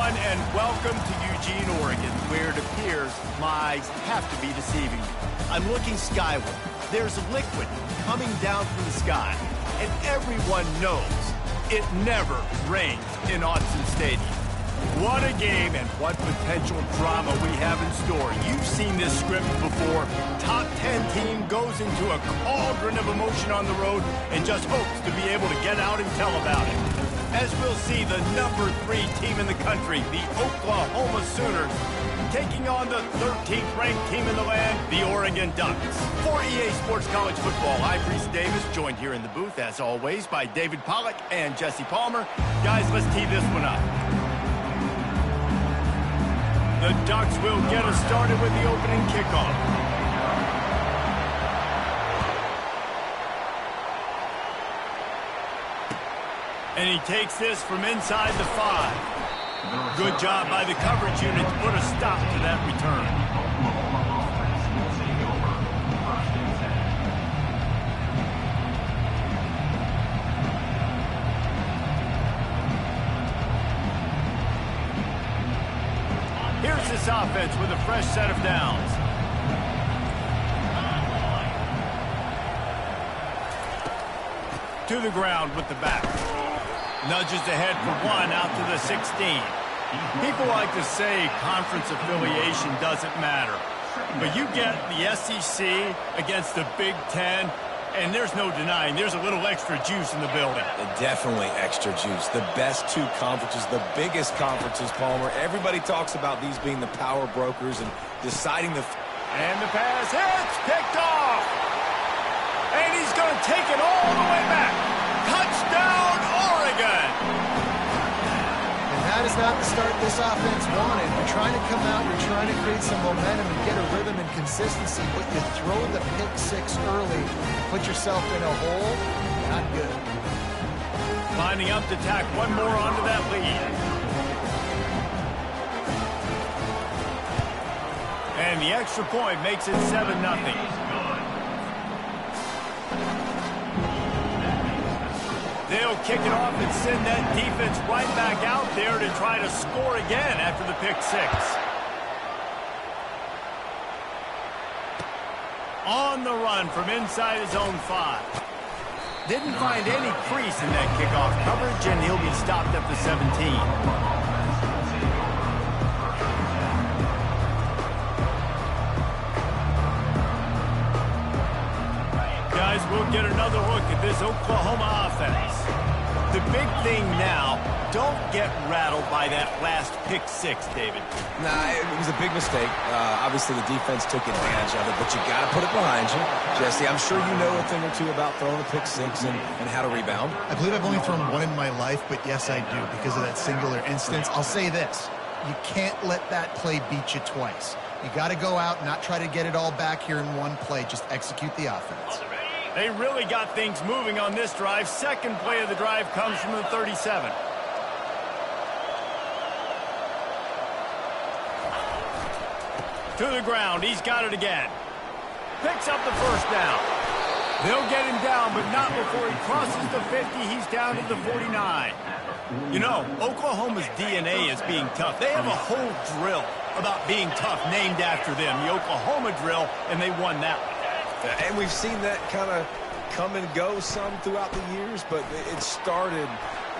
everyone, and welcome to Eugene, Oregon, where it appears my eyes have to be deceiving me. I'm looking skyward. There's liquid coming down from the sky, and everyone knows it never rains in Autzen Stadium. What a game and what potential drama we have in store. You've seen this script before. Top 10 team goes into a cauldron of emotion on the road and just hopes to be able to get out and tell about it. As we'll see, the number 3 team in the country, the Oklahoma Sooners, taking on the 13th ranked team in the land, the Oregon Ducks. For EA Sports College Football, I'm Reese Davis, joined here in the booth, as always, by David Pollack and Jesse Palmer. Guys, let's tee this one up. The Ducks will get us started with the opening kickoff. And he takes this from inside the 5. Good job by the coverage unit to put a stop to that return. Here's this offense with a fresh set of downs. To the ground with the back. Nudges ahead for 1 out to the 16. People like to say conference affiliation doesn't matter. But you get the SEC against the Big Ten, and there's no denying there's a little extra juice in the building. Definitely extra juice. The best 2 conferences, the biggest conferences, Palmer. Everybody talks about these being the power brokers and deciding the... And the pass hits, picked off. And he's going to take it all the way back. Touchdown, Oregon! And that is not the start this offense wanted. You're trying to come out, you're trying to create some momentum and get a rhythm and consistency, but you throw the pick 6 early, put yourself in a hole, not good. Lining up to tack one more onto that lead. And the extra point makes it 7-0. They'll kick it off and send that defense right back out there to try to score again after the pick 6. On the run from inside his own 5. Didn't find any crease in that kickoff coverage, and he'll be stopped at the 17. Guys, we'll get another look at this Oklahoma offense. The big thing now, don't get rattled by that last pick 6, David. Nah, it was a big mistake. Obviously, the defense took advantage of it, but you got to put it behind you. Jesse, I'm sure you know a thing or two about throwing a pick 6 and how to rebound. I believe I've only thrown 1 in my life, but yes, I do, because of that singular instance. I'll say this. You can't let that play beat you twice. You got to go out and not try to get it all back here in one play. Just execute the offense. They really got things moving on this drive. Second play of the drive comes from the 37. To the ground. He's got it again. Picks up the first down. They'll get him down, but not before he crosses the 50. He's down to the 49. You know, Oklahoma's DNA is being tough. They have a whole drill about being tough named after them, the Oklahoma drill, and they won that one. And we've seen that kind of come and go some throughout the years, but it started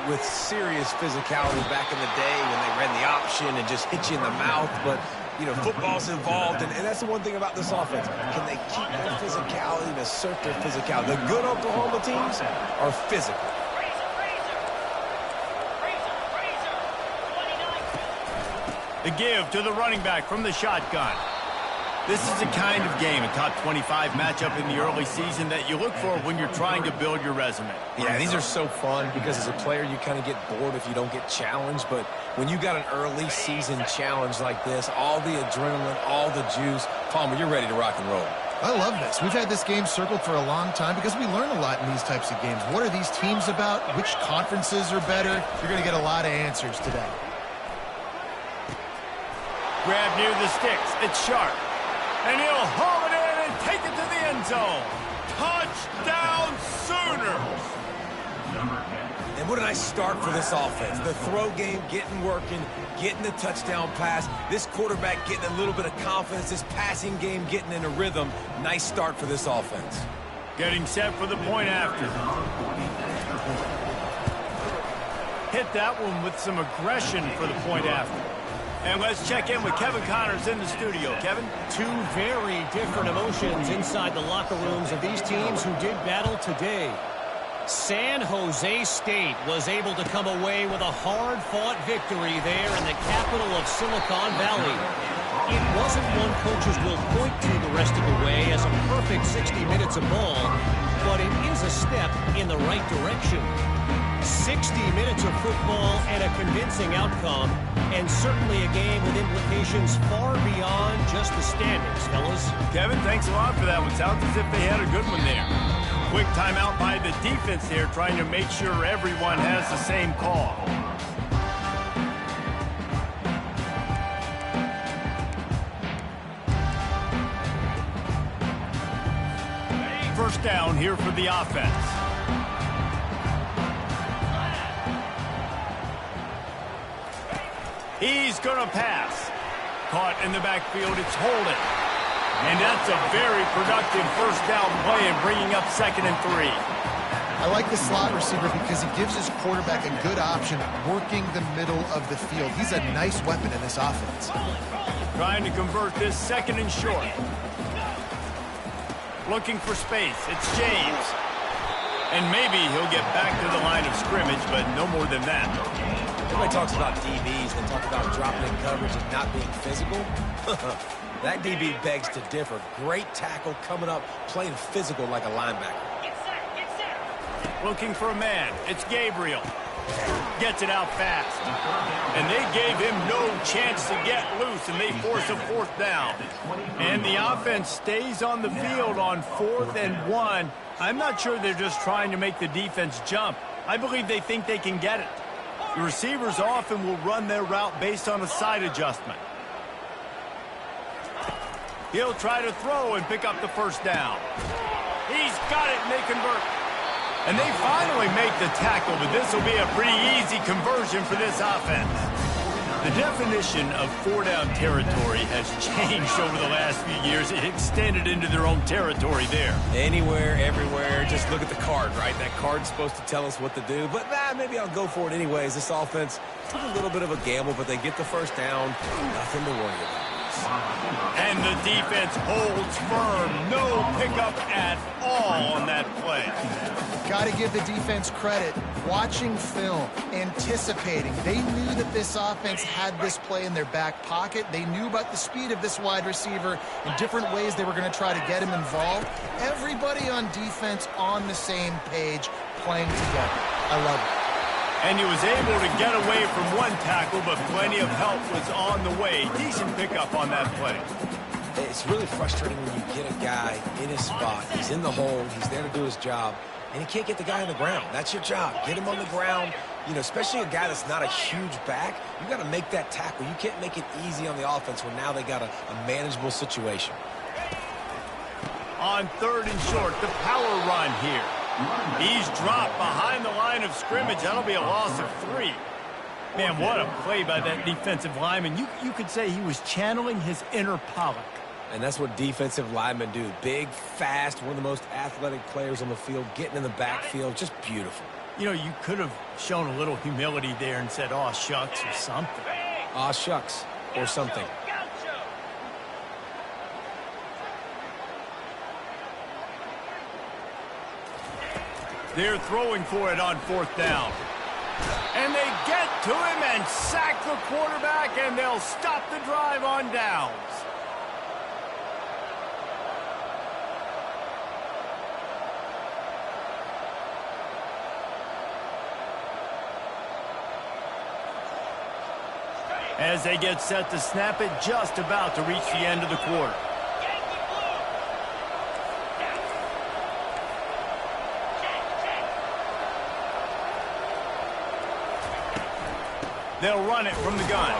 with serious physicality back in the day when they ran the option and just hit you in the mouth. But, you know, football's involved, and that's the one thing about this offense. Can they keep their physicality and assert their physicality? The good Oklahoma teams are physical. The give to the running back from the shotgun. This is the kind of game, a top 25 matchup in the early season, that you look for when you're trying to build your resume. Yeah, these are so fun because as a player, you kind of get bored if you don't get challenged. But when you got an early season challenge like this, all the adrenaline, all the juice, Palmer, you're ready to rock and roll. I love this. We've had this game circled for a long time because we learn a lot in these types of games. What are these teams about? Which conferences are better? You're going to get a lot of answers today. Grab near the sticks. It's Sharp. And he'll haul it in and take it to the end zone. Touchdown, Sooners! And what a nice start for this offense. The throw game getting working, getting the touchdown pass. This quarterback getting a little bit of confidence. This passing game getting in a rhythm. Nice start for this offense. Getting set for the point after. Hit that one with some aggression for the point after. And let's check in with Kevin Connors in the studio. Kevin? Two very different emotions inside the locker rooms of these teams who did battle today. San Jose State was able to come away with a hard-fought victory there in the capital of Silicon Valley. It wasn't one coaches will point to the rest of the way as a perfect 60 minutes of ball, but it is a step in the right direction. 60 minutes of football and a convincing outcome, and certainly a game with implications far beyond just the standings, fellas. Kevin, thanks a lot for that one. Sounds as if they had a good one there. Quick timeout by the defense there, trying to make sure everyone has the same call. First down here for the offense. He's going to pass. Caught in the backfield, it's Holden. And that's a very productive first down play and bringing up 2nd and 3. I like the slot receiver because he gives his quarterback a good option working the middle of the field. He's a nice weapon in this offense. Trying to convert this 2nd and short. Looking for space. It's James. And maybe he'll get back to the line of scrimmage, but no more than that. Everybody talks about DBs and talk about dropping in coverage and not being physical. That DB begs to differ. Great tackle coming up, playing physical like a linebacker. Looking for a man. It's Gabriel. Gets it out fast. And they gave him no chance to get loose, and they force a 4th down. And the offense stays on the field on 4th and 1. I'm not sure they're just trying to make the defense jump. I believe they think they can get it. The receivers often will run their route based on a side adjustment. He'll try to throw and pick up the first down. He's got it, and they convert. And they finally make the tackle, but this will be a pretty easy conversion for this offense. The definition of 4-down territory has changed over the last few years. It extended into their own territory there. Anywhere, everywhere, just look at the card, right? That card's supposed to tell us what to do, but maybe I'll go for it anyways. This offense took a little bit of a gamble, but they get the first down. Nothing to worry about. And the defense holds firm. No pickup at all on that play. Got to give the defense credit. Watching film, anticipating. They knew that this offense had this play in their back pocket. They knew about the speed of this wide receiver and different ways they were going to try to get him involved. Everybody on defense on the same page, playing together. I love it. And he was able to get away from one tackle, but plenty of help was on the way. Decent pickup on that play. It's really frustrating when you get a guy in his spot. He's in the hole. He's there to do his job. And he can't get the guy on the ground. That's your job. Get him on the ground. You know, especially a guy that's not a huge back. You got to make that tackle. You can't make it easy on the offense when now they got a manageable situation. On 3rd and short, the power run here. He's dropped behind the line of scrimmage. That'll be a loss of 3. Man, what a play by that defensive lineman. You could say he was channeling his inner Pollock. And that's what defensive linemen do. Big, fast, one of the most athletic players on the field, getting in the backfield, just beautiful. You know, you could have shown a little humility there and said, "Aw, shucks," or something. Aw, shucks, or something. They're throwing for it on 4th down. And they get to him and sack the quarterback, and they'll stop the drive on downs. As they get set to snap it, just about to reach the end of the quarter. They'll run it from the gun.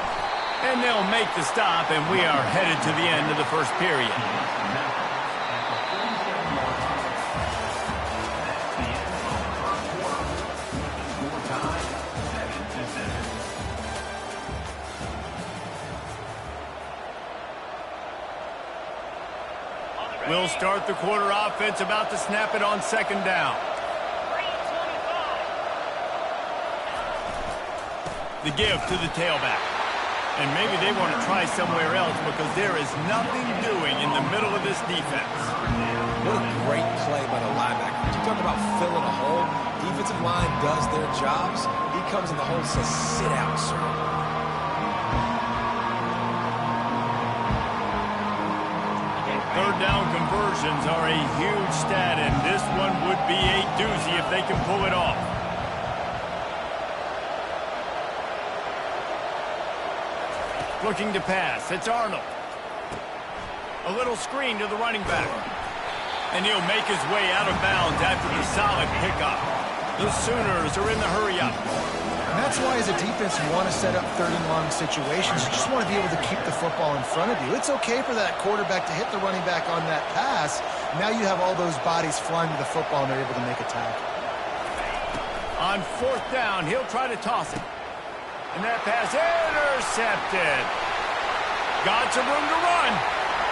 And they'll make the stop, and we are headed to the end of the first period. We'll start the quarter offense, about to snap it on second down. The give to the tailback. And maybe they want to try somewhere else because there is nothing doing in the middle of this defense. What a great play by the linebacker. You talk about filling a hole. Defensive line does their jobs. He comes in the hole and says, sit out, sir. Third down conversions are a huge stat, and this one would be a doozy if they can pull it off. Looking to pass. It's Arnold. A little screen to the running back. And he'll make his way out of bounds after the solid pickup. The Sooners are in the hurry-up. And that's why, as a defense, you want to set up third-and-long situations. You just want to be able to keep the football in front of you. It's okay for that quarterback to hit the running back on that pass. Now you have all those bodies flying to the football, and they're able to make a tackle. On fourth down, he'll try to toss it. And that pass intercepted. Got some room to run.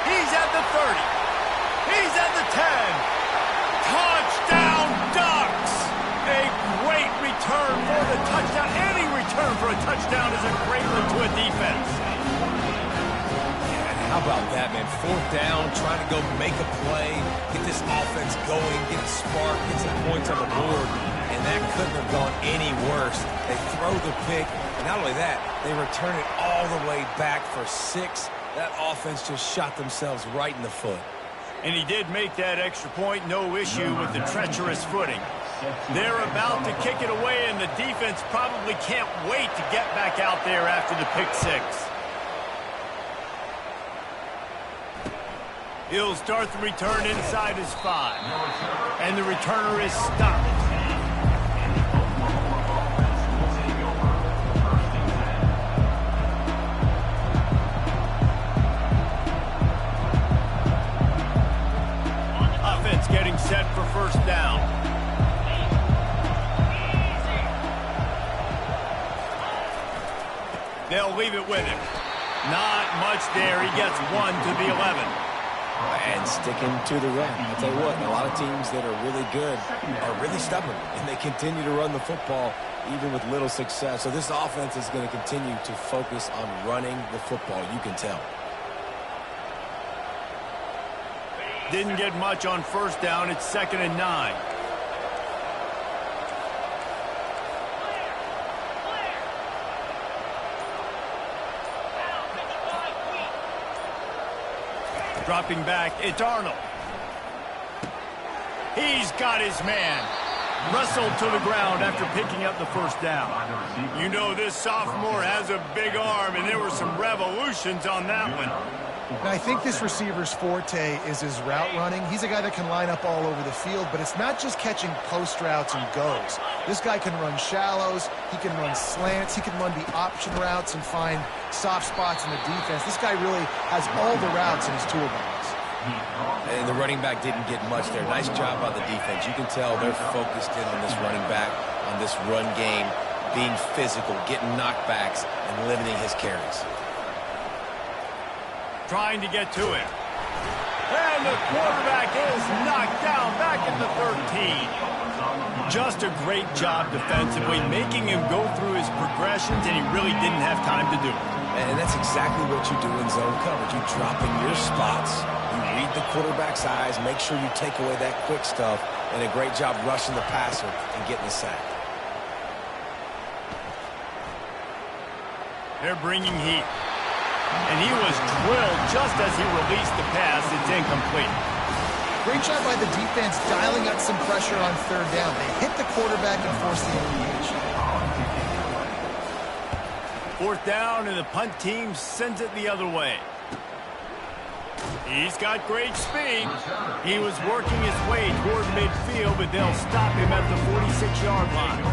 He's at the 30. He's at the 10. Touchdown, Ducks! A great return for the touchdown. Any return for a touchdown is a great one to a defense. Yeah, how about that, man? Fourth down, trying to go make a play, get this offense going, get a spark, get some points on the board. And that couldn't have gone any worse. They throw the pick. And not only that, they return it all the way back for 6. That offense just shot themselves right in the foot. And he did make that extra point, no issue with the treacherous footing. They're about to kick it away, and the defense probably can't wait to get back out there after the pick 6. He'll start the return inside his 5. And the returner is stopped. Getting set for first down. They'll leave it with him. Not much there. He gets 1 to the 11. And sticking to the run. I'll tell you what, a lot of teams that are really good are really stubborn, and they continue to run the football even with little success. So this offense is going to continue to focus on running the football. You can tell. Didn't get much on first down. It's 2nd and 9. Dropping back, it's Arnold. He's got his man. Wrestled to the ground after picking up the first down. You know this sophomore has a big arm, and there were some revolutions on that one. Now, I think this receiver's forte is his route running. He's a guy that can line up all over the field, but it's not just catching post routes and goes. This guy can run shallows, he can run slants, he can run the option routes and find soft spots in the defense. This guy really has all the routes in his toolbox. And the running back didn't get much there. Nice job by the defense. You can tell they're focused in on this running back, on this run game, being physical, getting knockbacks, and limiting his carries. Trying to get to him. And the quarterback is knocked down back at the 13. Just a great job defensively, making him go through his progressions, and he really didn't have time to do it. And that's exactly what you do in zone coverage. You drop in your spots, you read the quarterback's eyes, make sure you take away that quick stuff, and a great job rushing the passer and getting the sack. They're bringing heat. And he was drilled just as he released the pass. It's incomplete. Great job by the defense dialing up some pressure on third down. They hit the quarterback and forced the elimination. Fourth down, and the punt team sends it the other way. He's got great speed. He was working his way toward midfield, but they'll stop him at the 46-yard line.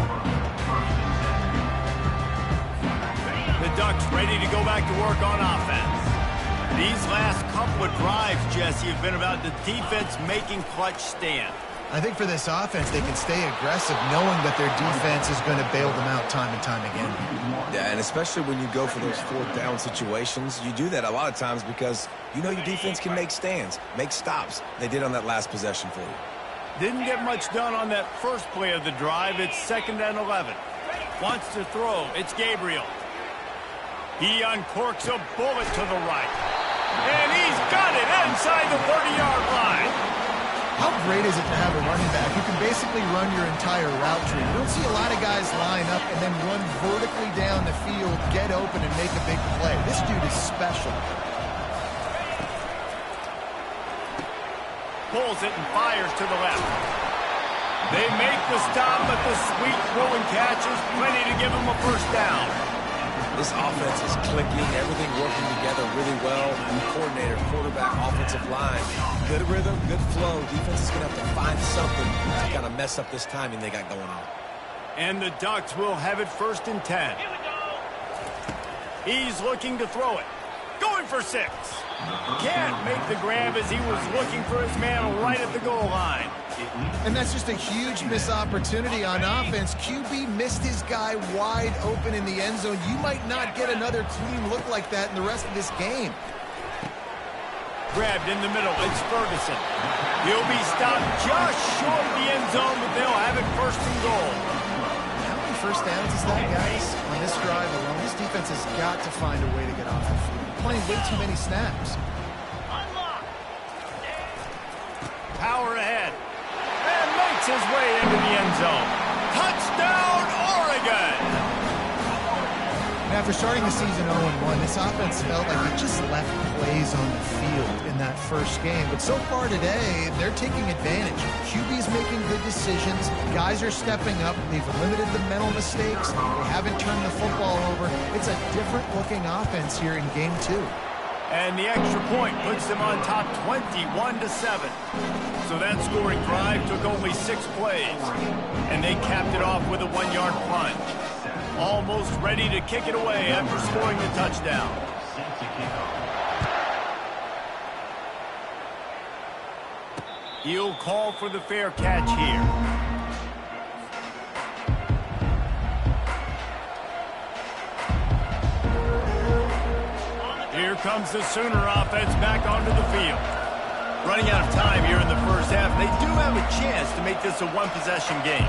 The Ducks ready to go back to work on offense. These last couple of drives, Jesse, have been about the defense making clutch stand. I think for this offense, they can stay aggressive knowing that their defense is going to bail them out time and time again. Yeah, and especially when you go for those fourth down situations, you do that a lot of times because you know your defense can make stands, make stops. They did on that last possession for you. Didn't get much done on that first play of the drive. It's 2nd and 11. Wants to throw. It's Gabriel. He uncorks a bullet to the right. And he's got it inside the 30-yard line. How great is it to have a running back who can basically run your entire route tree? You don't see a lot of guys line up and then run vertically down the field, get open, and make a big play. This dude is special. Pulls it and fires to the left. They make the stop, but the sweet throwing catch is plenty to give them a first down. This offense is clicking, everything working together really well. Coordinator, quarterback, offensive line. Good rhythm, good flow. Defense is going to have to find something to kind of mess up this timing they got going on. And the Ducks will have it 1st and 10. He's looking to throw it. Going for 6. Can't make the grab as he was looking for his man right at the goal line. And that's just a huge missed opportunity on offense. QB missed his guy wide open in the end zone. You might not get another clean look like that in the rest of this game. Grabbed in the middle. It's Ferguson. He'll be stopped just short of the end zone, but they'll have it 1st and goal. How many first downs is that, guys? On this drive alone, this defense has got to find a way to get off the field. Playing way too many snaps. Power ahead. And makes his way into the end zone. Touchdown, Oregon! Now, after starting the season 0-1, this offense felt like it just left plays on the field in that first game. But so far today, they're taking advantage. QB's making good decisions. Guys are stepping up. They've limited the mental mistakes. They haven't turned the football over. It's a different-looking offense here in Game 2. And the extra point puts them on top 21-7. So that scoring drive took only 6 plays. And they capped it off with a 1-yard punt. Almost ready to kick it away after scoring the touchdown. He'll call for the fair catch here. Here comes the Sooner offense back onto the field. Running out of time here in the first half. They do have a chance to make this a one-possession game.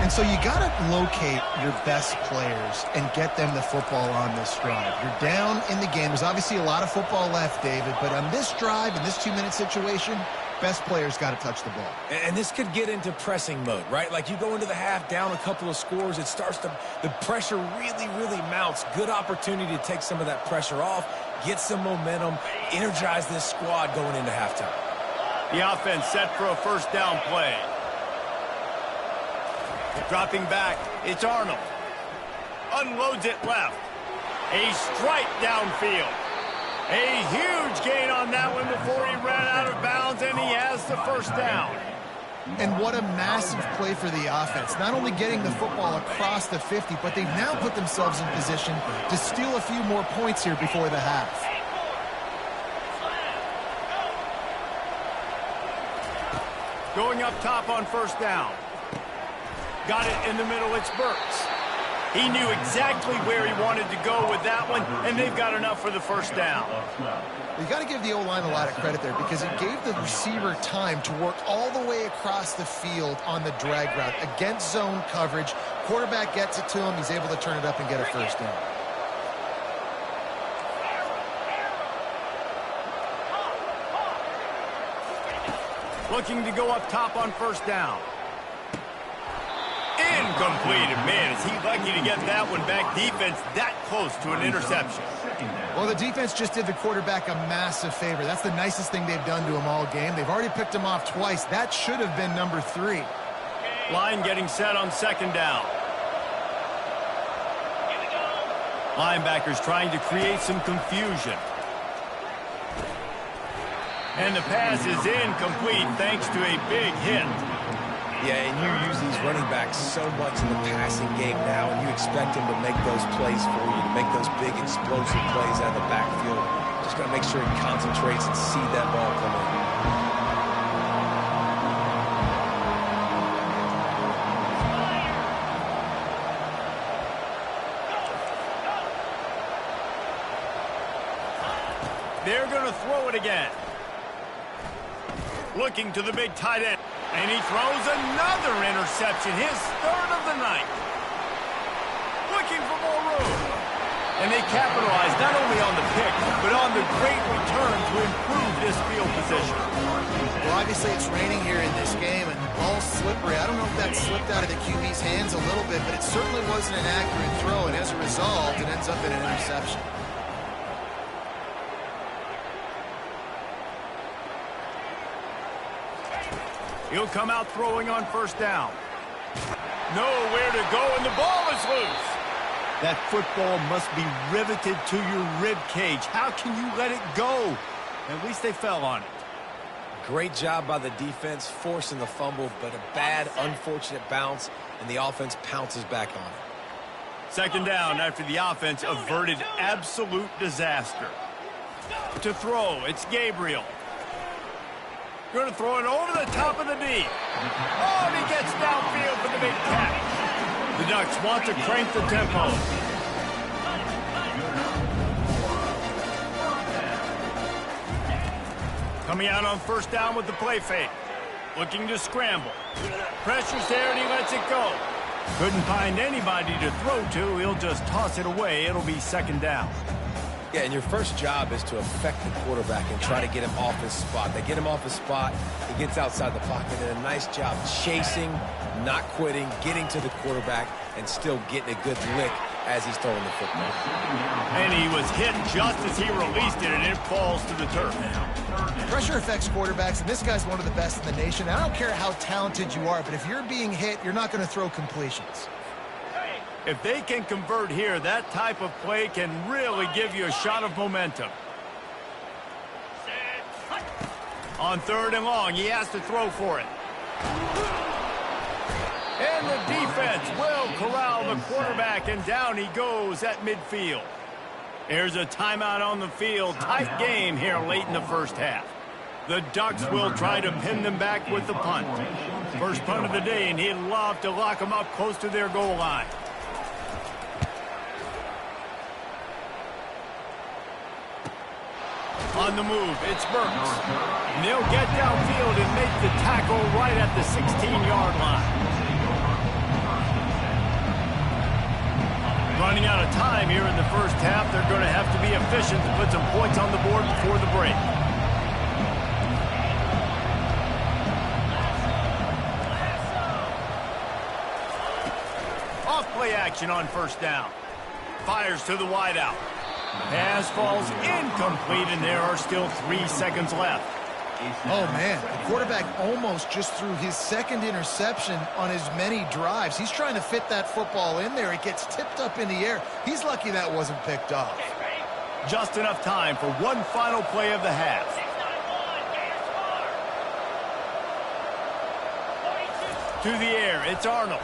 And so you got to locate your best players and get them the football on this drive. You're down in the game. There's obviously a lot of football left, David, but on this drive, in this 2-minute situation, best players got to touch the ball. And this could get into pressing mode, right? Like you go into the half down a couple of scores, it starts to, the pressure really mounts. Good opportunity to take some of that pressure off, get some momentum, energize this squad going into halftime. The offense set for a first down play. Dropping back, it's Arnold. Unloads it left. A strike downfield. A huge gain on that one before he ran out of bounds, and he has the first down. And what a massive play for the offense. Not only getting the football across the 50, but they've now put themselves in position to steal a few more points here before the half. Going up top on first down. Got it in the middle, it's Burks. He knew exactly where he wanted to go with that one, and they've got enough for the first down. You got to give the O-line a lot of credit there because it gave the receiver time to work all the way across the field on the drag route against zone coverage. Quarterback gets it to him. He's able to turn it up and get a first down. Looking to go up top on first down. Incomplete. Man, is he lucky to get that one back. Defense that close to an interception. Well, the defense just did the quarterback a massive favor. That's the nicest thing they've done to him all game. They've already picked him off twice. That should have been number 3. Line getting set on second down. Linebackers trying to create some confusion. And the pass is incomplete thanks to a big hit. Yeah, and you use these running backs so much in the passing game now, and you expect them to make those plays for you, to make those big explosive plays out of the backfield. Just got to make sure he concentrates and see that ball come in. They're going to throw it again. Looking to the big tight end. And he throws another interception, his third of the night. Looking for more room. And they capitalize not only on the pick, but on the great return to improve this field position. Well, obviously it's raining here in this game, and the ball's slippery. I don't know if that slipped out of the QB's hands a little bit, but it certainly wasn't an accurate throw, and as a result, it ends up in an interception. He'll come out throwing on first down. Nowhere to go, and the ball is loose. That football must be riveted to your rib cage. How can you let it go? At least they fell on it. Great job by the defense, forcing the fumble, but a bad, unfortunate bounce, and the offense pounces back on it. Second down after the offense averted absolute disaster. To throw, it's Gabriel. Going to throw it over the top of the D. Oh, and he gets downfield for the big catch. The Ducks want to crank the tempo. Coming out on first down with the play fake. Looking to scramble. Pressure's there and he lets it go. Couldn't find anybody to throw to. He'll just toss it away. It'll be second down. Yeah, and your first job is to affect the quarterback and try to get him off his spot. They get him off his spot, he gets outside the pocket, and a nice job chasing, not quitting, getting to the quarterback, and still getting a good lick as he's throwing the football. And he was hit just as he released it, and it falls to the turf. Pressure affects quarterbacks, and this guy's one of the best in the nation. I don't care how talented you are, but if you're being hit, you're not going to throw completions. If they can convert here, that type of play can really give you a shot of momentum. On third and long, he has to throw for it. And the defense will corral the quarterback, and down he goes at midfield. There's a timeout on the field. Tight game here late in the first half. The Ducks will try to pin them back with the punt. First punt of the day, and he'd love to lock them up close to their goal line. On the move, it's Burks. And they'll get downfield and make the tackle right at the 16-yard line. Running out of time here in the first half, they're going to have to be efficient to put some points on the board before the break. Off play action on first down. Fires to the wideout. Pass falls incomplete, and there are still 3 seconds left. Oh, man, the quarterback almost just threw his second interception on as many drives. He's trying to fit that football in there. It gets tipped up in the air. He's lucky that wasn't picked off. Just enough time for one final play of the half. To the air, it's Arnold.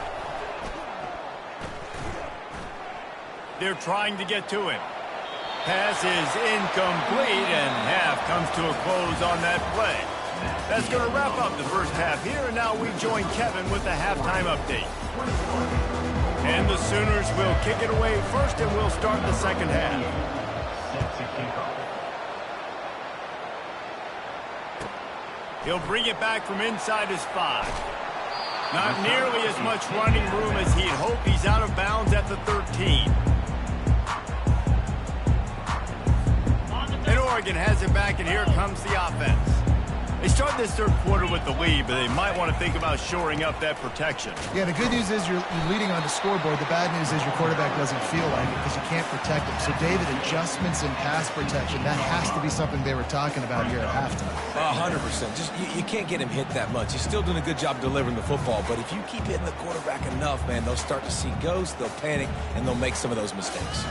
They're trying to get to him. Pass is incomplete, and half comes to a close on that play. That's going to wrap up the first half here, and now we join Kevin with the halftime update. And the Sooners will kick it away first, and we'll start the second half. He'll bring it back from inside his 5. Not nearly as much running room as he'd hoped. He's out of bounds at the 13. And Oregon has it back, and here comes the offense. They start this third quarter with the lead, but they might want to think about shoring up that protection. Yeah, the good news is you're leading on the scoreboard. The bad news is your quarterback doesn't feel like it because you can't protect him. So, David, adjustments in pass protection, that has to be something they were talking about here at halftime. 100%. Just you can't get him hit that much. He's still doing a good job delivering the football, but if you keep hitting the quarterback enough, man, they'll start to see ghosts, they'll panic, and they'll make some of those mistakes.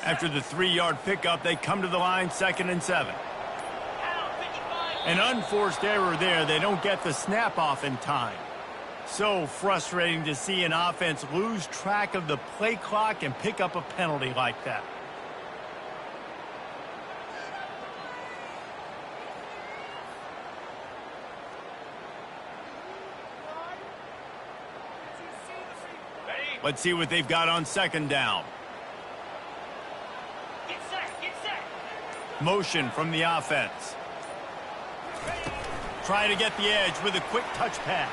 After the 3-yard pickup, they come to the line, 2nd and 7. An unforced error there. They don't get the snap off in time. So frustrating to see an offense lose track of the play clock and pick up a penalty like that. Let's see what they've got on second down. Get set. Motion from the offense. Try to get the edge with a quick touch pass.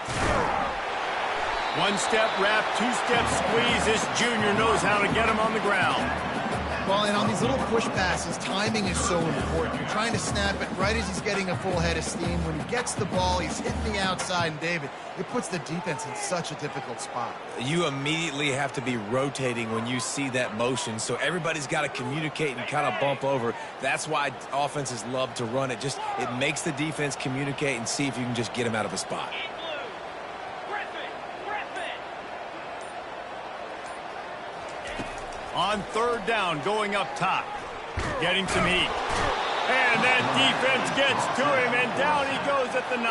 One-step wrap, two-step squeeze. This junior knows how to get him on the ground. Well, and on these little push passes, timing is so important. You're trying to snap it right as he's getting a full head of steam. When he gets the ball, he's hitting the outside, and David, it puts the defense in such a difficult spot. You immediately have to be rotating when you see that motion, so everybody's got to communicate and kind of bump over. That's why offenses love to run it. Just it makes the defense communicate and see if you can just get him out of a spot. On third down, going up top. Getting some heat. And that defense gets to him, and down he goes at the 9.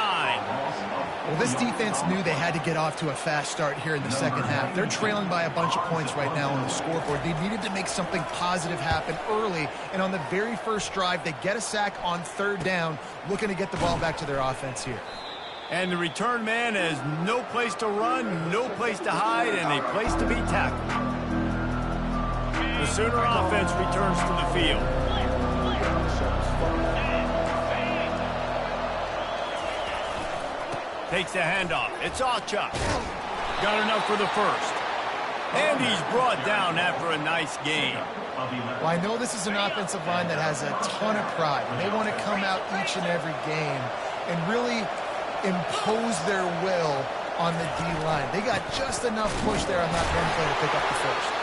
Well, this defense knew they had to get off to a fast start here in the second half. They're trailing by a bunch of points right now on the scoreboard. They needed to make something positive happen early, and on the very first drive, they get a sack on third down, looking to get the ball back to their offense here. And the return man has no place to run, no place to hide, and a place to be tackled. The Sooner offense returns to the field. Takes the handoff. It's Ocha. Got enough for the first. And he's brought down after a nice game. Well, I know this is an offensive line that has a ton of pride. They want to come out each and every game and really impose their will on the D-line. They got just enough push there on that run play to pick up the first.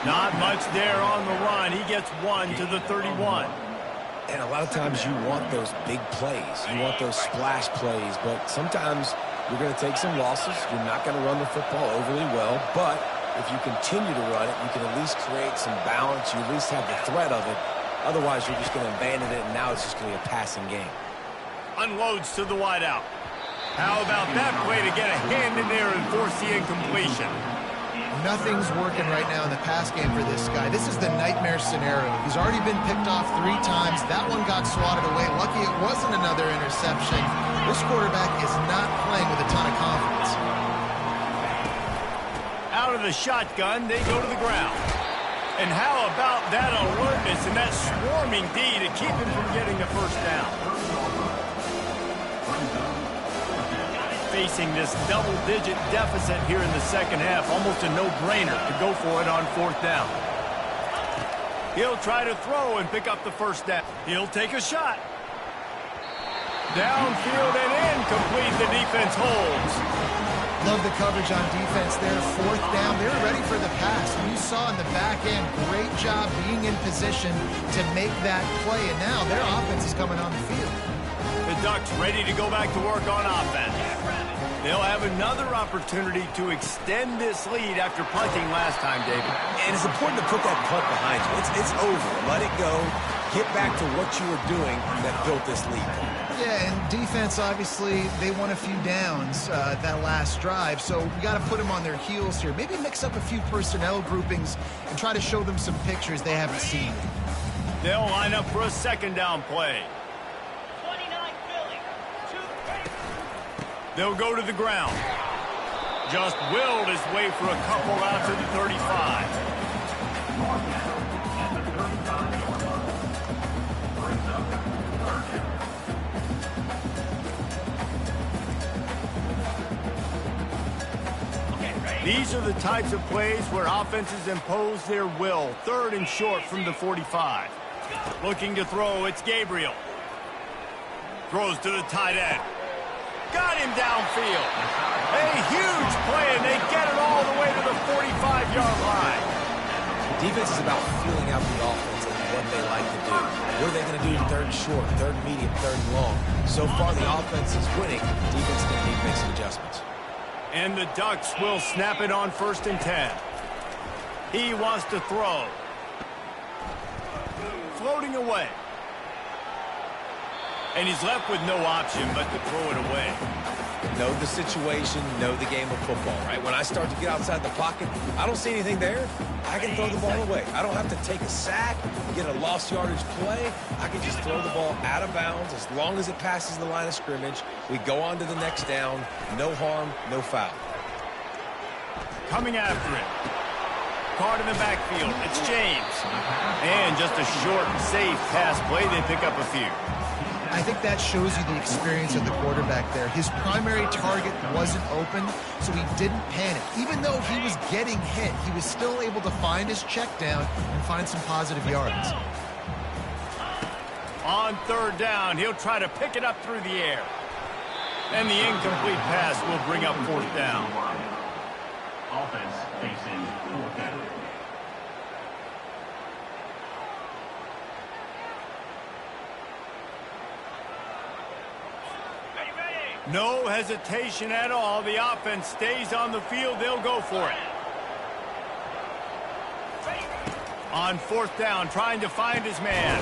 Not much there on the run. He gets 1 to the 31. And a lot of times you want those big plays. You want those splash plays. But sometimes you're going to take some losses. You're not going to run the football overly well. But if you continue to run it, you can at least create some balance. You at least have the threat of it. Otherwise, you're just going to abandon it, and now it's just going to be a passing game. Unloads to the wideout. How about that play to get a hand in there and force the incompletion? Nothing's working right now in the pass game for this guy. This is the nightmare scenario. He's already been picked off 3 times. That one got swatted away. Lucky it wasn't another interception. This quarterback is not playing with a ton of confidence. Out of the shotgun, they go to the ground. And how about that alertness and that swarming D to keep him from getting the first down? Facing this double-digit deficit here in the second half, almost a no-brainer to go for it on fourth down. He'll try to throw and pick up the first down. He'll take a shot. Downfield and incomplete. The defense holds. Love the coverage on defense there. Fourth down. They were ready for the pass. You saw in the back end, great job being in position to make that play. And now their offense is coming on the field. The Ducks ready to go back to work on offense. They'll have another opportunity to extend this lead after punting last time, David. And it's important to put that punt behind you. It's over. Let it go. Get back to what you were doing that built this lead. Yeah, and defense, obviously, they won a few downs that last drive, so we got to put them on their heels here. Maybe mix up a few personnel groupings and try to show them some pictures they haven't seen. They'll line up for a second down play. They'll go to the ground. Just willed his way for a couple out to the 35. These are the types of plays where offenses impose their will. Third and short from the 45. Looking to throw, it's Gabriel. Throws to the tight end. Got him downfield. A huge play, and they get it all the way to the 45-yard line. Defense is about feeling out the offense and what they like to do. What are they going to do third and short, third and medium, third and long? So far, the offense is winning. Defense is going to need to make some adjustments. And the Ducks will snap it on 1st and 10. He wants to throw. Floating away. And he's left with no option but to throw it away. know the situation, know the game of football, right? When I start to get outside the pocket, I don't see anything there, I can throw the ball away. I don't have to take a sack, get a lost yardage play. I can just throw the ball out of bounds as long as it passes the line of scrimmage. We go on to the next down. No harm, no foul. Coming after it. Caught in the backfield. It's James. And just a short, safe pass play. They pick up a few. I think that shows you the experience of the quarterback there. His primary target wasn't open, so he didn't panic. Even though he was getting hit, he was still able to find his check down and find some positive yards. On third down, he'll try to pick it up through the air. And the incomplete pass will bring up fourth down. Offense facing fourth down. No hesitation at all. The offense stays on the field. They'll go for it. On fourth down, trying to find his man.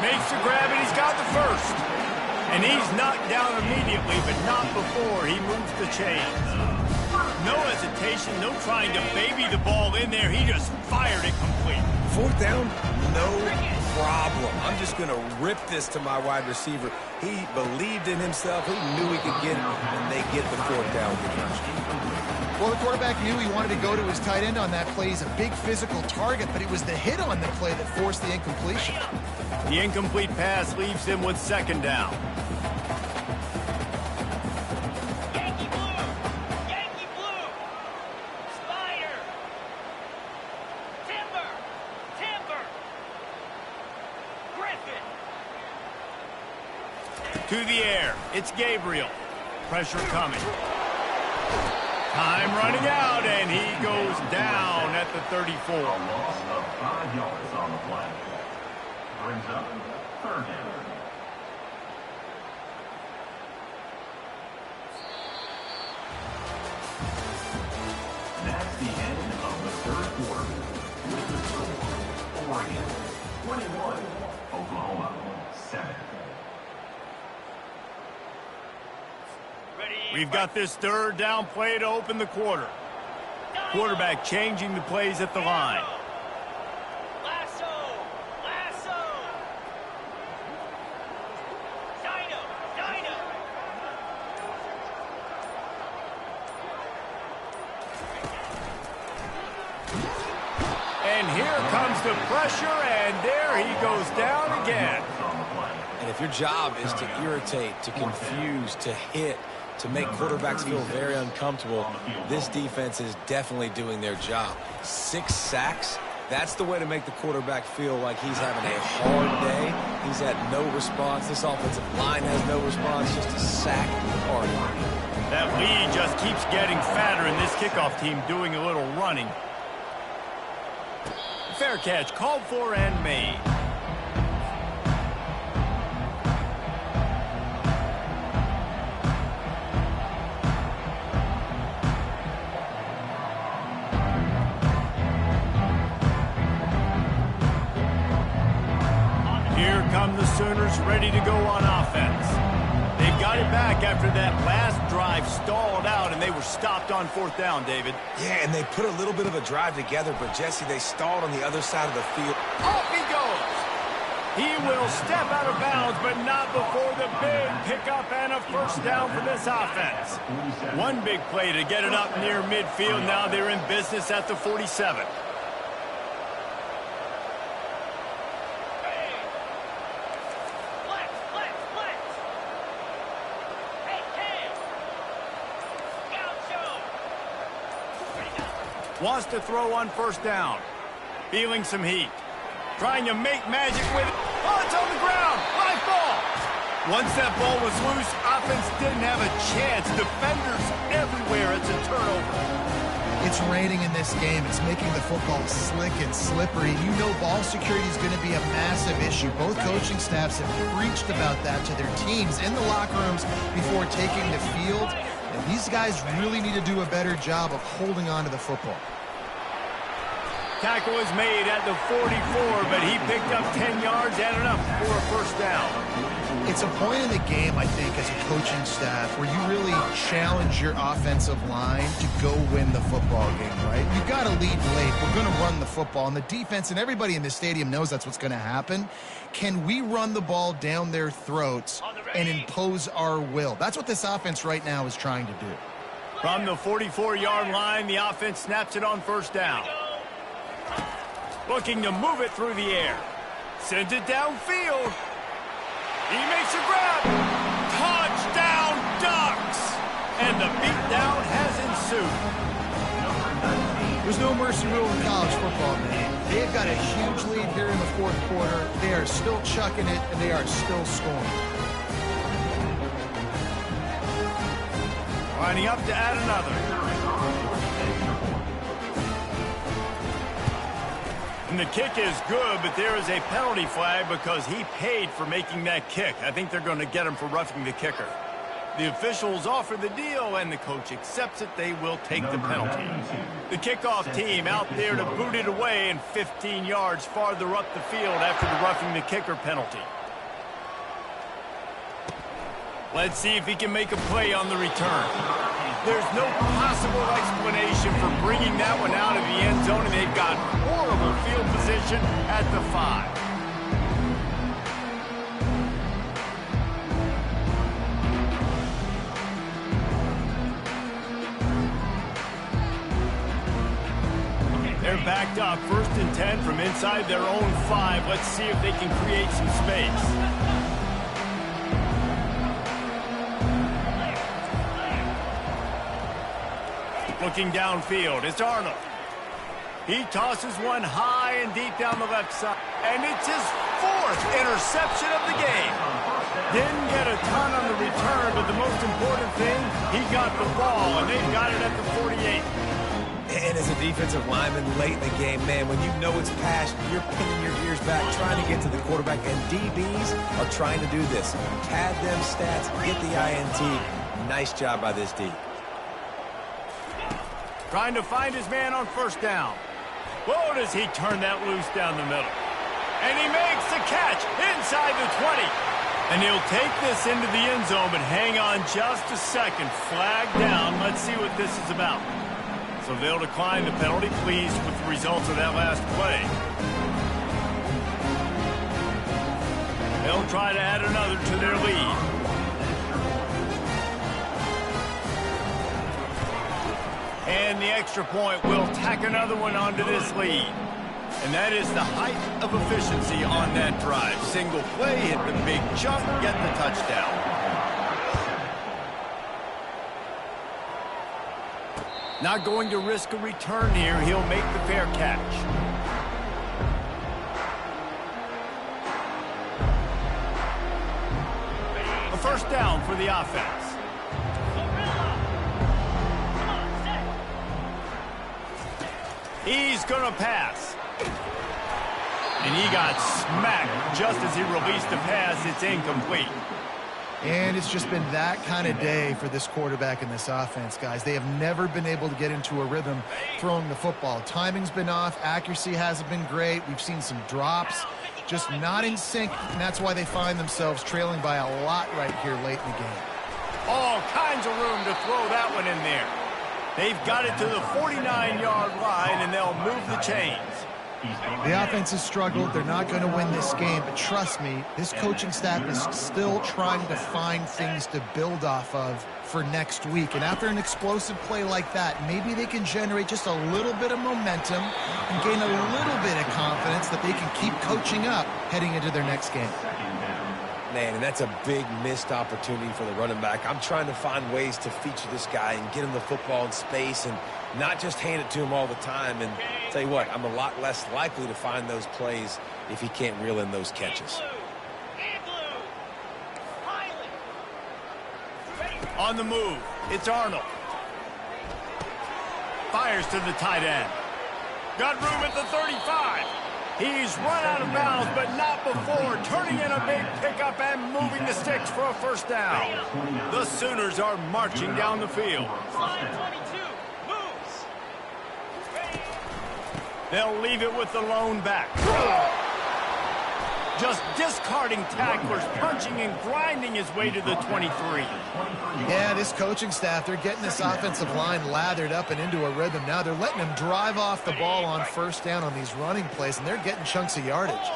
Makes the grab, and he's got the first. And he's knocked down immediately, but not before he moves the chains. No hesitation, no trying to baby the ball in there. He just fired it complete. Fourth down, no problem. I'm just going to rip this to my wide receiver. He believed in himself. He knew he could get it, and they get the fourth down conversion. Well, the quarterback knew he wanted to go to his tight end on that play. He's a big physical target, but it was the hit on the play that forced the incompletion. The incomplete pass leaves him with second down. Yankee Blue! Yankee Blue! Spider! Timber! Timber! Griffin! To the air. It's Gabriel. Pressure coming. Time running out, and he goes down at the 34. A loss of 5 yards on the play. Brings up third down. That's the end of the third quarter. With the score, Oregon 21, Oklahoma 7. We've got this third down play to open the quarter. Quarterback changing the plays at the line. Lasso! Lasso! Dino! Dino! And here comes the pressure, and there he goes down again. And if your job is to irritate, to confuse, to hit, to make quarterbacks feel very uncomfortable, this defense is definitely doing their job. 6 sacks, that's the way to make the quarterback feel like he's having a hard day. He's had no response. This offensive line has no response, just a sack party. That lead just keeps getting fatter, and this kickoff team doing a little running. Fair catch, called for and made. Here come the Sooners ready to go on offense. They've got it back after that last drive stalled out, and they were stopped on fourth down, David. Yeah, and they put a little bit of a drive together, but Jesse, they stalled on the other side of the field. Off he goes. He will step out of bounds, but not before the big pickup and a first down for this offense. One big play to get it up near midfield. Now they're in business at the 47. Wants to throw on first down. Feeling some heat. Trying to make magic with it. Oh, it's on the ground. High ball. Once that ball was loose, offense didn't have a chance. Defenders everywhere. It's a turnover. It's raining in this game. It's making the football slick and slippery. You know ball security is going to be a massive issue. Both coaching staffs have preached about that to their teams in the locker rooms before taking the field. And these guys really need to do a better job of holding on to the football. Tackle is made at the 44, but he picked up 10 yards and enough for a first down. It's a point in the game, I think, as a coaching staff, where you really challenge your offensive line to go win the football game, right? You've got to lead late. We're going to run the football. And the defense and everybody in this stadium knows that's what's going to happen. Can we run the ball down their throats and impose our will? That's what this offense right now is trying to do. From the 44-yard line, the offense snaps it on first down. Looking to move it through the air. Sends it downfield. He makes a grab. Touchdown, Ducks! And the beatdown has ensued. There's no mercy rule in college football, man. They've got a huge lead here in the fourth quarter. They are still chucking it, and they are still scoring. Lining up to add another. And the kick is good, but there is a penalty flag because he paid for making that kick. I think they're going to get him for roughing the kicker. The officials offer the deal, and the coach accepts it. They will take the penalty. The kickoff team out there to boot it away and 15 yards farther up the field after the roughing the kicker penalty. Let's see if he can make a play on the return. There's no possible explanation for bringing that one out of the end zone, and they've got horrible field position at the 5. They're backed up, 1st and 10 from inside their own 5. Let's see if they can create some space. Looking downfield, it's Arnold. He tosses one high and deep down the left side. And it's his 4th interception of the game. Didn't get a ton on the return, but the most important thing, he got the ball, and they've got it at the 48. And as a defensive lineman late in the game, man, when you know it's past, you're pinning your ears back, trying to get to the quarterback. And DBs are trying to do this. Pad them stats, get the INT. Nice job by this D. Trying to find his man on first down. Whoa, does he turn that loose down the middle. And he makes the catch inside the 20. And he'll take this into the end zone, but hang on just a second. Flag down. Let's see what this is about. So they'll decline the penalty, pleased with the results of that last play. They'll try to add another to their lead. And the extra point will tack another one onto this lead. And that is the height of efficiency on that drive. Single play, hit the big chunk, get the touchdown. Not going to risk a return here. He'll make the fair catch. A first down for the offense. He's going to pass. And he got smacked just as he released the pass. It's incomplete. And it's just been that kind of day for this quarterback and this offense, guys. They have never been able to get into a rhythm throwing the football. Timing's been off. Accuracy hasn't been great. We've seen some drops. Just not in sync, and that's why they find themselves trailing by a lot right here late in the game. All kinds of room to throw that one in there. They've got it to the 49-yard line, and they'll move the chains. The offense has struggled. They're not going to win this game, but trust me, this coaching staff is still trying to find things to build off of for next week. And after an explosive play like that, maybe they can generate just a little bit of momentum and gain a little bit of confidence that they can keep coaching up heading into their next game. Man, and that's a big missed opportunity for the running back. I'm trying to find ways to feature this guy and get him the football in space and not just hand it to him all the time. And tell you what, I'm a lot less likely to find those plays if he can't reel in those catches. On the move, it's Arnold. Fires to the tight end. Got room at the 35. He's run out of bounds, but not before turning in a big pickup and moving the sticks for a first down. The Sooners are marching down the field. They'll leave it with the lone back. Just discarding tacklers, punching and grinding his way to the 23. Yeah, this coaching staff, they're getting this offensive line lathered up and into a rhythm. Now they're letting them drive off the ball on first down on these running plays, and they're getting chunks of yardage.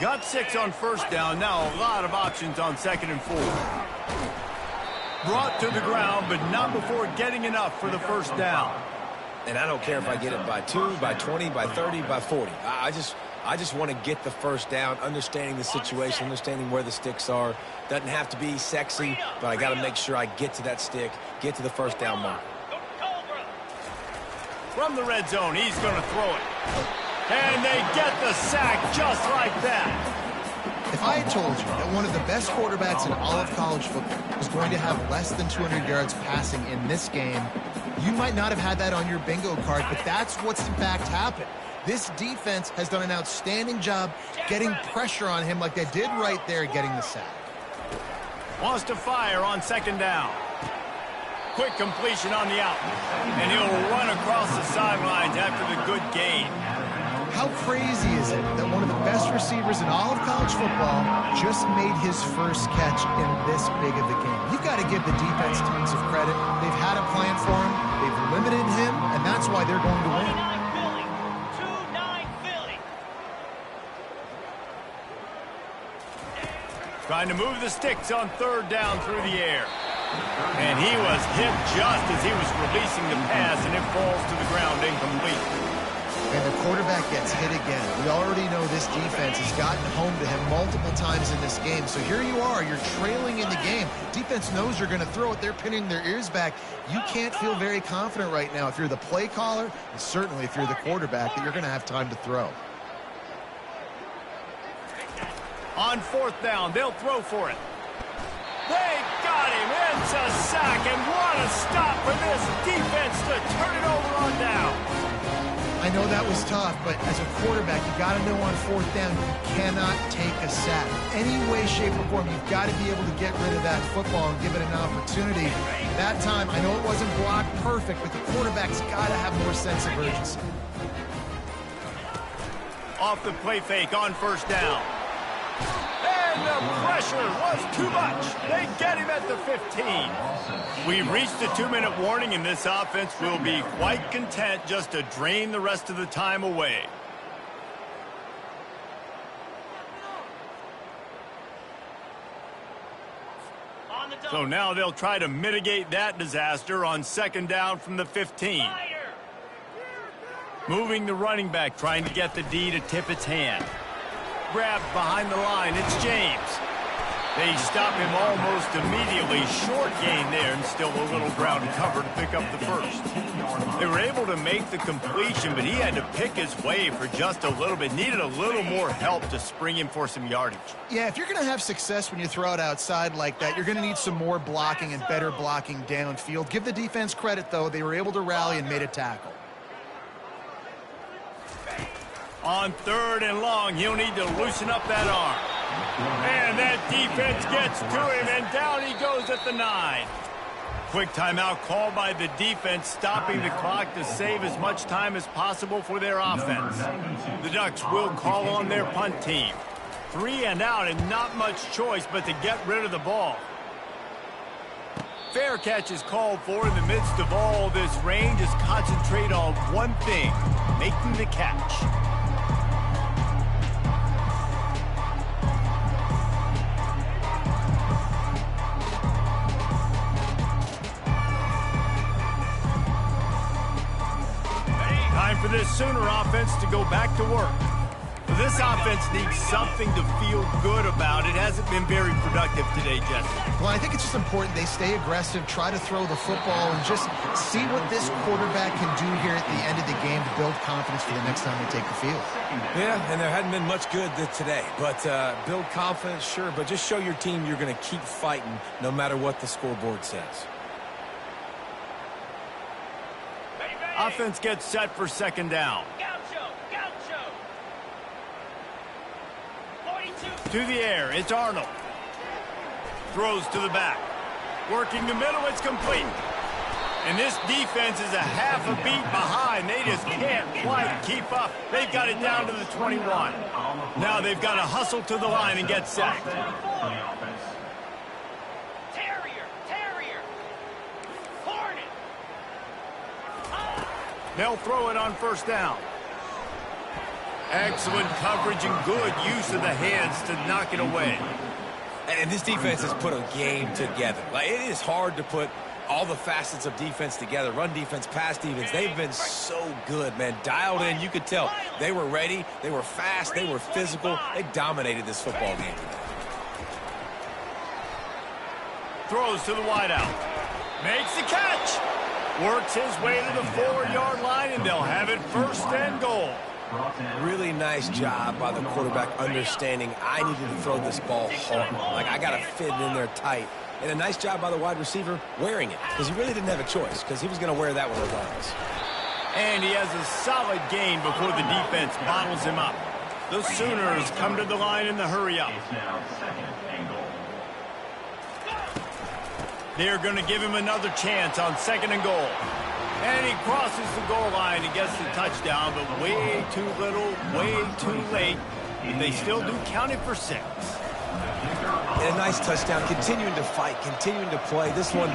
Got 6 on first down. Now a lot of options on 2nd and 4. Brought to the ground, but not before getting enough for the first down. And I don't care if I get it by 2, by 20, by 30, by 40. I just want to get the first down, understanding the situation, understanding where the sticks are. Doesn't have to be sexy, but I got to make sure I get to that stick, get to the first down mark. From the red zone, he's going to throw it. And they get the sack just like that. If I had told you that one of the best quarterbacks in all of college football was going to have less than 200 yards passing in this game, you might not have had that on your bingo card, but that's what's in fact happened. This defense has done an outstanding job getting pressure on him like they did right there getting the sack. Wants to fire on 2nd down. Quick completion on the out. And he'll run across the sidelines after the good gain. How crazy is it that one of the best receivers in all of college football just made his first catch in this big of a game? You've got to give the defense tons of credit. They've had a plan for him. They've limited him, and that's why they're going to win. Trying to move the sticks on 3rd down through the air. And he was hit just as he was releasing the pass, and it falls to the ground incomplete. And the quarterback gets hit again. We already know this defense has gotten home to him multiple times in this game. So here you are, you're trailing in the game. Defense knows you're going to throw it. They're pinning their ears back. You can't feel very confident right now if you're the play caller, and certainly if you're the quarterback, that you're going to have time to throw. On 4th down, they'll throw for it. They got him. It's a sack, and what a stop for this defense to turn it over on down. I know that was tough, but as a quarterback, you got to know on 4th down, you cannot take a sack. Any way, shape, or form, you've got to be able to get rid of that football and give it an opportunity. That time, I know it wasn't blocked perfect, but the quarterback's got to have more sense of urgency. Off the play fake on 1st down. And the pressure was too much. They get him at the 15. We've reached the 2-minute warning, and this offense will be quite content just to drain the rest of the time away. So now they'll try to mitigate that disaster on 2nd down from the 15. Moving the running back, trying to get the D to tip its hand. Grabbed behind the line, it's James. They stop him almost immediately. Short gain there, and still a little ground to cover to pick up the first. They were able to make the completion, but he had to pick his way for just a little bit. Needed a little more help to spring him for some yardage. Yeah, if you're going to have success when you throw it outside like that, you're going to need some more blocking and better blocking downfield. Give the defense credit, though. They were able to rally and made a tackle. On 3rd and long, he'll need to loosen up that arm. And that defense gets to him, and down he goes at the 9. Quick timeout called by the defense, stopping the clock to save as much time as possible for their offense. The Ducks will call on their punt team. 3 and out, and not much choice but to get rid of the ball. Fair catch is called for in the midst of all this rain. Just concentrate on one thing, making the catch. Time for this Sooner offense to go back to work. This offense needs something to feel good about. It hasn't been very productive today, Jesse. Well, I think it's just important they stay aggressive, try to throw the football, and just see what this quarterback can do here at the end of the game to build confidence for the next time they take the field. Yeah, and there hadn't been much good today. But build confidence, sure, but just show your team you're going to keep fighting no matter what the scoreboard says. Offense gets set for 2nd down. To the air, it's Arnold. Throws to the back. Working the middle, it's complete. And this defense is a half a beat behind. They just can't quite keep up. They've got it down to the 21. Now they've got to hustle to the line and get sacked. Terrier. Hornet. They'll throw it on first down. Excellent coverage and good use of the hands to knock it away. And this defense has put a game together. Like, it is hard to put all the facets of defense together. Run defense, pass defense. They've been so good, man. Dialed in, you could tell. They were ready. They were fast. They were physical. They dominated this football game today. Throws to the wideout. Makes the catch. Works his way to the 4-yard line, and they'll have it first and goal. Really nice job by the quarterback understanding I needed to throw this ball hard. Like, I got to fit it in there tight. And a nice job by the wide receiver wearing it, because he really didn't have a choice, because he was going to wear that one regardless. And he has a solid gain before the defense bottles him up. The Sooners come to the line in the hurry-up. They're going to give him another chance on 2nd and goal. And he crosses the goal line and gets the touchdown, but way too little, way too late. They still do count it for 6. And a nice touchdown, continuing to fight, continuing to play. This one,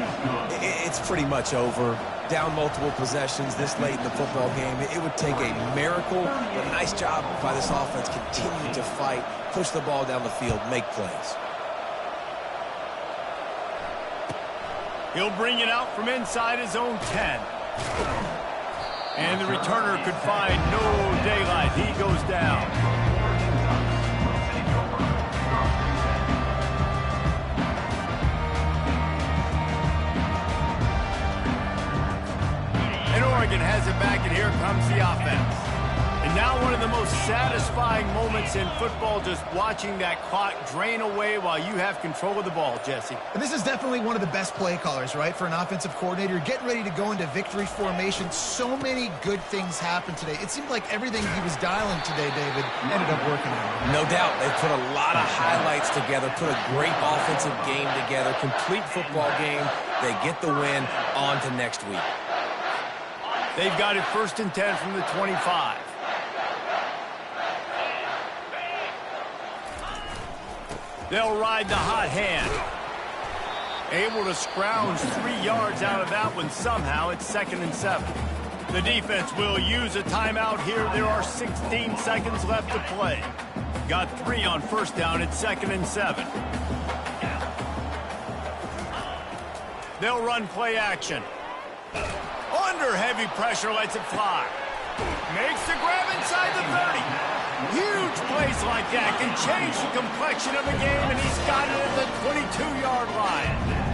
it's pretty much over. Down multiple possessions this late in the football game. It would take a miracle, but a nice job by this offense continuing to fight, push the ball down the field, make plays. He'll bring it out from inside his own 10. And the returner could find no daylight. He goes down. And Oregon has it back, and here comes the offense. And now one of the most satisfying moments in football, just watching that clock drain away while you have control of the ball, Jesse. And this is definitely one of the best play callers, right, for an offensive coordinator. Getting ready to go into victory formation. So many good things happened today. It seemed like everything he was dialing today, David, ended up working out. No doubt. They put a lot of highlights together, put a great offensive game together, complete football game. They get the win. On to next week. They've got it 1st and 10 from the 25. They'll ride the hot hand. Able to scrounge 3 yards out of that one somehow. It's 2nd and 7. The defense will use a timeout here. There are 16 seconds left to play. Got 3 on first down. It's 2nd and 7. They'll run play action. Under heavy pressure, lets it fly. Makes the grab inside the 30. Huge plays like that can change the complexion of the game, and he's got it at the 22-yard line.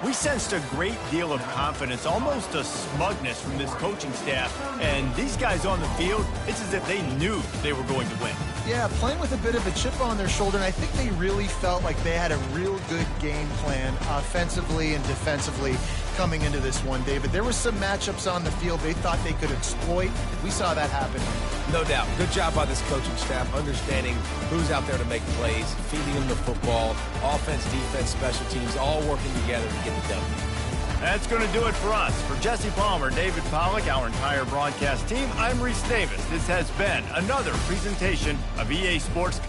We sensed a great deal of confidence, almost a smugness from this coaching staff. And these guys on the field, it's as if they knew they were going to win. Yeah, playing with a bit of a chip on their shoulder, and I think they really felt like they had a real good game plan offensively and defensively coming into this one, David. There were some matchups on the field they thought they could exploit. We saw that happen. No doubt. Good job by this coaching staff, understanding who's out there to make plays, feeding them the football, offense, defense, special teams, all working together to get the W. That's going to do it for us. For Jesse Palmer, David Pollack, our entire broadcast team, I'm Reese Davis. This has been another presentation of EA Sports.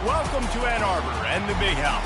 Welcome to Ann Arbor and the Big House.